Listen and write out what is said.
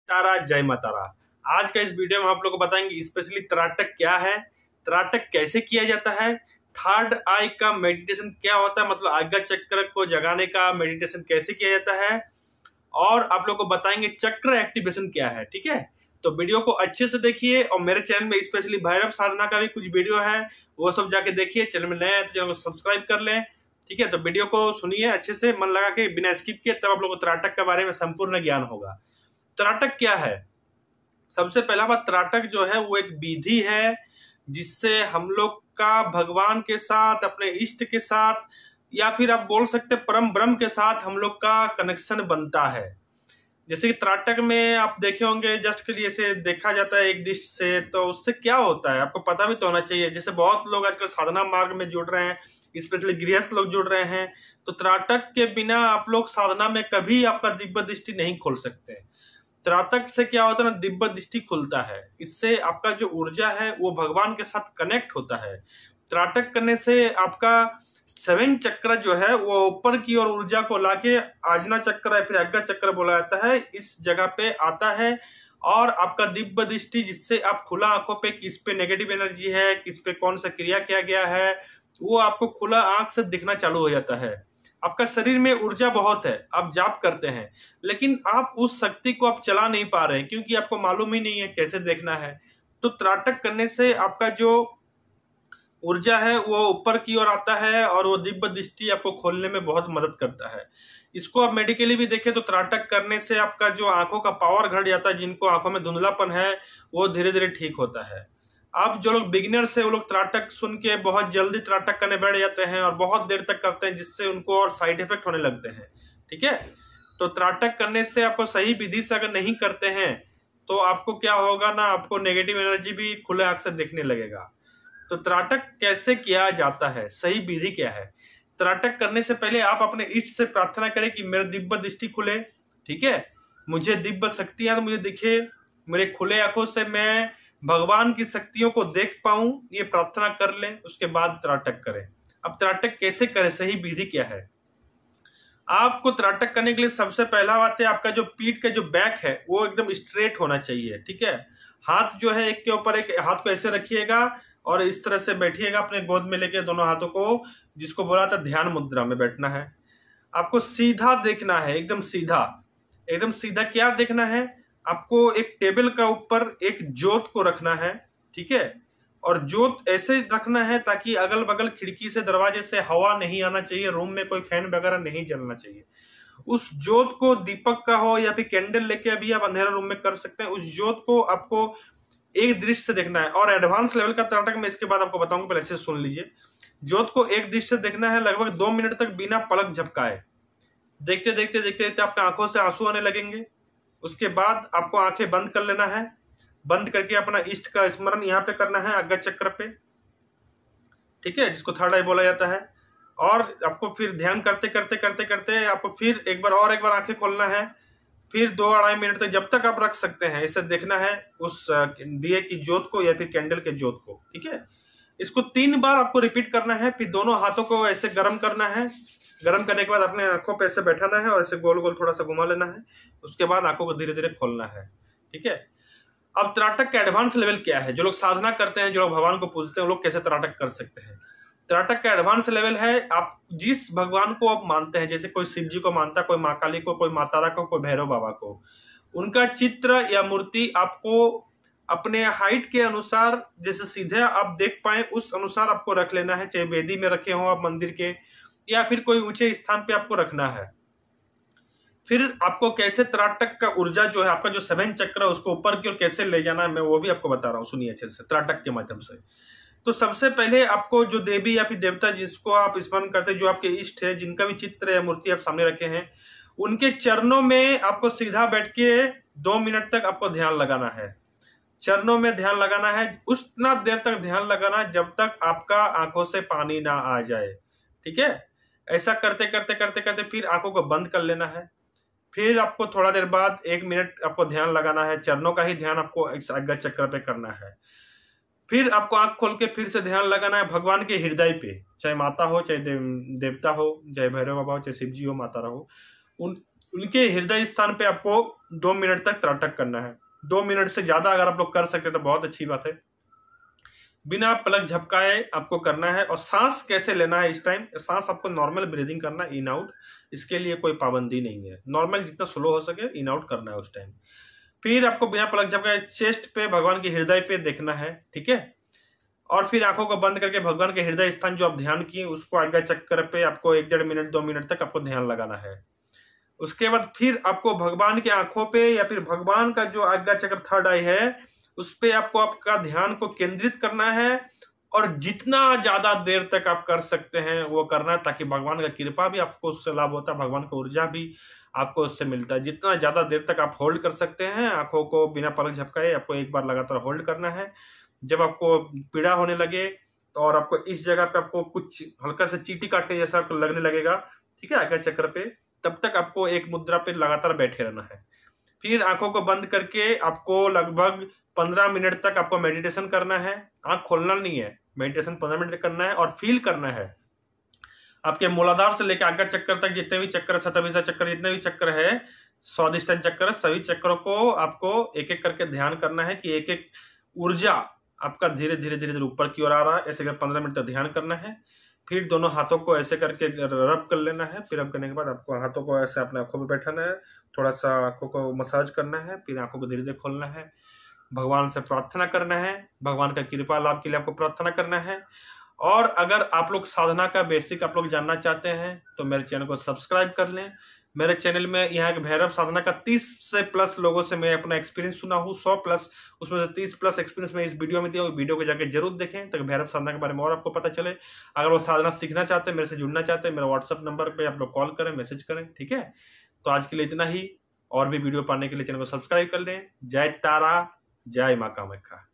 तारा जय मातारा। आज का इस वीडियो में आप लोग को बताएंगे स्पेशली त्राटक क्या है, त्राटक कैसे किया जाता है, थर्ड आई का मेडिटेशन क्या होता है, मतलब आज्ञा चक्र को जगाने का मेडिटेशन कैसे किया जाता है, और आप लोग को बताएंगे चक्र एक्टिवेशन क्या है। ठीक है, तो वीडियो को अच्छे से देखिए और मेरे चैनल में स्पेशली भैरव साधना का भी कुछ वीडियो है, वो सब जाके देखिए। चैनल में नए हैं तो चैनल को सब्सक्राइब कर लें। ठीक है, तो वीडियो को सुनिए अच्छे से, मन लगा के, बिना स्किप किए, तब आप लोग को त्राटक के बारे में संपूर्ण ज्ञान होगा। त्राटक क्या है? सबसे पहला बात, त्राटक जो है वो एक विधि है जिससे हम लोग का भगवान के साथ, अपने इष्ट के साथ, या फिर आप बोल सकते परम ब्रह्म के साथ हम लोग का कनेक्शन बनता है। जैसे कि त्राटक में आप देखे होंगे, जस्ट के लिए से देखा जाता है एक दृष्टि से, तो उससे क्या होता है आपको पता भी तो होना चाहिए। जैसे बहुत लोग आजकल साधना मार्ग में जुड़ रहे हैं, स्पेशली गृहस्थ लोग जुड़ रहे हैं, तो त्राटक के बिना आप लोग साधना में कभी आपका दिव्य दृष्टि नहीं खोल सकते। त्राटक से क्या होता है ना, दिव्य दृष्टि खुलता है। इससे आपका जो ऊर्जा है वो भगवान के साथ कनेक्ट होता है। त्राटक करने से आपका 7 चक्र जो है वो ऊपर की ओर ऊर्जा को लाके आजना चक्र या फिर आज्ञा चक्र बोला जाता है, इस जगह पे आता है। और आपका दिव्य दृष्टि, जिससे आप खुला आंखों पे किस पे नेगेटिव एनर्जी है, किस पे कौन सा क्रिया किया गया है, वो आपको खुला आंख से दिखना चालू हो जाता है। आपका शरीर में ऊर्जा बहुत है, आप जाप करते हैं, लेकिन आप उस शक्ति को आप चला नहीं पा रहे क्योंकि आपको मालूम ही नहीं है कैसे देखना है। तो त्राटक करने से आपका जो ऊर्जा है वो ऊपर की ओर आता है और वो दिव्य दृष्टि आपको खोलने में बहुत मदद करता है। इसको आप मेडिकली भी देखें तो त्राटक करने से आपका जो आंखों का पावर घट जाता है, जिनको आंखों में धुंधलापन है वो धीरे धीरे ठीक होता है। अब जो लोग बिगिनर्स है वो लोग त्राटक सुन के बहुत जल्दी त्राटक करने बैठ जाते हैं और बहुत देर तक करते हैं, जिससे उनको और साइड इफेक्ट होने लगते हैं। ठीक है, तो त्राटक करने से आपको सही विधि से अगर नहीं करते हैं तो आपको क्या होगा ना, आपको नेगेटिव एनर्जी भी खुले आंख से दिखने लगेगा। तो त्राटक कैसे किया जाता है, सही विधि क्या है? त्राटक करने से पहले आप अपने इष्ट से प्रार्थना करें कि मेरे दिव्य दृष्टि खुले। ठीक है, मुझे दिव्य शक्तियां तो मुझे दिखे, मेरे खुले आंखों से मैं भगवान की शक्तियों को देख पाऊं, ये प्रार्थना कर लें। उसके बाद त्राटक करें। अब त्राटक कैसे करें, सही विधि क्या है? आपको त्राटक करने के लिए सबसे पहला बात है, आपका जो पीठ का जो बैक है वो एकदम स्ट्रेट होना चाहिए। ठीक है, हाथ जो है एक के ऊपर एक, हाथ को ऐसे रखिएगा और इस तरह से बैठिएगा अपने गोद में लेके दोनों हाथों को, जिसको बोला था ध्यान मुद्रा में बैठना है। आपको सीधा देखना है, एकदम सीधा। एकदम सीधा क्या देखना है? आपको एक टेबल का ऊपर एक जोत को रखना है। ठीक है, और जोत ऐसे रखना है ताकि अगल बगल खिड़की से, दरवाजे से हवा नहीं आना चाहिए, रूम में कोई फैन वगैरह नहीं चलना चाहिए। उस जोत को दीपक का हो या फिर कैंडल लेके अभी आप अंधेरा रूम में कर सकते हैं। उस जोत को आपको एक दृष्टि से देखना है। और एडवांस लेवल का त्राटक में इसके बाद आपको बताऊंगा, पहले अच्छे से सुन लीजिए। जोत को एक दृष्टि से देखना है, लगभग 2 मिनट तक बिना पलक झपकाए। देखते देखते देखते देखते आपके आंखों से आंसू आने लगेंगे। उसके बाद आपको आंखें बंद कर लेना है। बंद करके अपना इष्ट का स्मरण यहाँ पे करना है, आज्ञा चक्र पे। ठीक है, जिसको थर्ड आई बोला जाता है। और आपको फिर ध्यान करते करते करते करते आपको फिर एक बार आंखें खोलना है। फिर 2-2.5 मिनट तक, जब तक आप रख सकते हैं, इसे देखना है उस दिए की जोत को या फिर कैंडल के जोत को। ठीक है, इसको 3 बार आपको रिपीट करना है। फिर दोनों हाथों को ऐसे गर्म करना है। गर्म करने के बाद अपने आंखों पे ऐसे बैठाना है और ऐसे गोल गोल थोड़ा सा घुमा लेना है। उसके बाद आंखों को धीरे धीरे खोलना है। ठीक है, अब त्राटक का एडवांस लेवल क्या है? जो लोग साधना करते हैं, जो लोग भगवान को पूजते हैं, वो लोग कैसे त्राटक कर सकते हैं? त्राटक का एडवांस लेवल है, आप जिस भगवान को आप मानते हैं, जैसे कोई शिव जी को मानता है, कोई माँ काली को, कोई माता तारा को, कोई भैरव बाबा को, उनका चित्र या मूर्ति आपको अपने हाइट के अनुसार, जैसे सीधे आप देख पाए उस अनुसार आपको रख लेना है। चाहे वेदी में रखे हो आप मंदिर के, या फिर कोई ऊंचे स्थान पे आपको रखना है। फिर आपको कैसे त्राटक का ऊर्जा जो है, आपका जो 7 चक्र है, उसको ऊपर की ओर कैसे ले जाना है, मैं वो भी आपको बता रहा हूँ। सुनिए अच्छे से, त्राटक के माध्यम से। तो सबसे पहले आपको जो देवी या फिर देवता जिसको आप स्मरण करते हैं, जो आपके इष्ट है, जिनका भी चित्र या मूर्ति आप सामने रखे हैं, उनके चरणों में आपको सीधा बैठ के 2 मिनट तक आपको ध्यान लगाना है। चरणों में ध्यान लगाना है, उतना देर तक ध्यान लगाना जब तक आपका आंखों से पानी ना आ जाए। ठीक है, ऐसा करते करते करते करते फिर आंखों को बंद कर लेना है। फिर आपको थोड़ा देर बाद 1 मिनट आपको ध्यान लगाना है, चरणों का ही ध्यान आपको इस आज्ञा चक्र पे करना है। फिर आपको आंख खोल के फिर से ध्यान लगाना है भगवान के हृदय पे, चाहे माता हो, चाहे देवता हो, चाहे भैरव बाबा हो, चाहे शिव जी हो, माता हो, उनके हृदय स्थान पे आपको 2 मिनट तक त्राटक करना है। 2 मिनट से ज्यादा अगर आप लोग कर सकते तो बहुत अच्छी बात है। बिना पलक झपकाए आपको करना है। और सांस कैसे लेना है इस टाइम, सांस आपको नॉर्मल ब्रीदिंग करना है, इन आउट, इसके लिए कोई पाबंदी नहीं है, नॉर्मल जितना स्लो हो सके इन आउट करना है उस टाइम। फिर आपको बिना पलक झपकाए चेस्ट पे भगवान के हृदय पे देखना है, ठीक है। और फिर आंखों को बंद करके भगवान के हृदय स्थान जो आप ध्यान किए उसको आज्ञा चक्र पे आपको 1-1.5 मिनट 2 मिनट तक आपको ध्यान लगाना है। उसके बाद फिर आपको भगवान के आंखों पे या फिर भगवान का जो आज्ञा चक्र थर्ड आई है उस पे आपको आपका ध्यान को केंद्रित करना है। और जितना ज्यादा देर तक आप कर सकते हैं वो करना है, ताकि भगवान का कृपा भी आपको उससे लाभ होता है, भगवान का ऊर्जा भी आपको उससे मिलता है। जितना ज्यादा देर तक आप होल्ड कर सकते हैं आंखों को बिना पलक झपकाए, आपको एक बार लगातार होल्ड करना है। जब आपको पीड़ा होने लगे तो और आपको इस जगह पे आपको कुछ हल्का सा चींटी काटने जैसा आपको लगने लगेगा, ठीक है, आज्ञा चक्र पे, तब तक आपको एक मुद्रा पे लगातार बैठे रहना है। फिर आंखों को बंद करके आपको लगभग 15 मिनट तक आपको मेडिटेशन करना है। आंख खोलना नहीं है, मेडिटेशन 15 मिनट तक करना है। और फील करना है आपके मूलाधार से लेकर आज्ञा चक्र तक जितने भी चक्र, शतभिषा चक्र, जितने भी चक्र है, स्वादिष्टान चक्र, सभी चक्रों को आपको एक एक करके ध्यान करना है कि एक एक ऊर्जा आपका धीरे धीरे धीरे धीरे ऊपर की ओर आ रहा है। ऐसे कर 15 मिनट तक ध्यान करना है। फिर दोनों हाथों को ऐसे करके रब कर लेना है। फिर रब करने के बाद आपको हाथों को ऐसे अपने आंखों पे बैठाना है, थोड़ा सा आंखों को मसाज करना है, फिर आंखों को धीरे धीरे खोलना है। भगवान से प्रार्थना करना है, भगवान का कृपा लाभ के लिए आपको प्रार्थना करना है। और अगर आप लोग साधना का बेसिक आप लोग जानना चाहते हैं तो मेरे चैनल को सब्सक्राइब कर लें। मेरे चैनल में यहाँ के भैरव साधना का 30 से प्लस लोगों से मैं अपना एक्सपीरियंस सुना हूँ, 100 प्लस, उसमें से 30 प्लस एक्सपीरियंस मैं इस वीडियो में दिया हूँ। वीडियो को जाके जरूर देखें ताकि भैरव साधना के बारे में और आपको पता चले। अगर वो साधना सीखना चाहते हैं, मेरे से जुड़ना चाहते हैं, मेरा व्हाट्सअप नंबर पे आप लोग कॉल करें, मैसेज करें, ठीक है। तो आज के लिए इतना ही। और भी वीडियो पाने के लिए चैनल को सब्सक्राइब कर लें। जय तारा, जय माँ कामाख्या।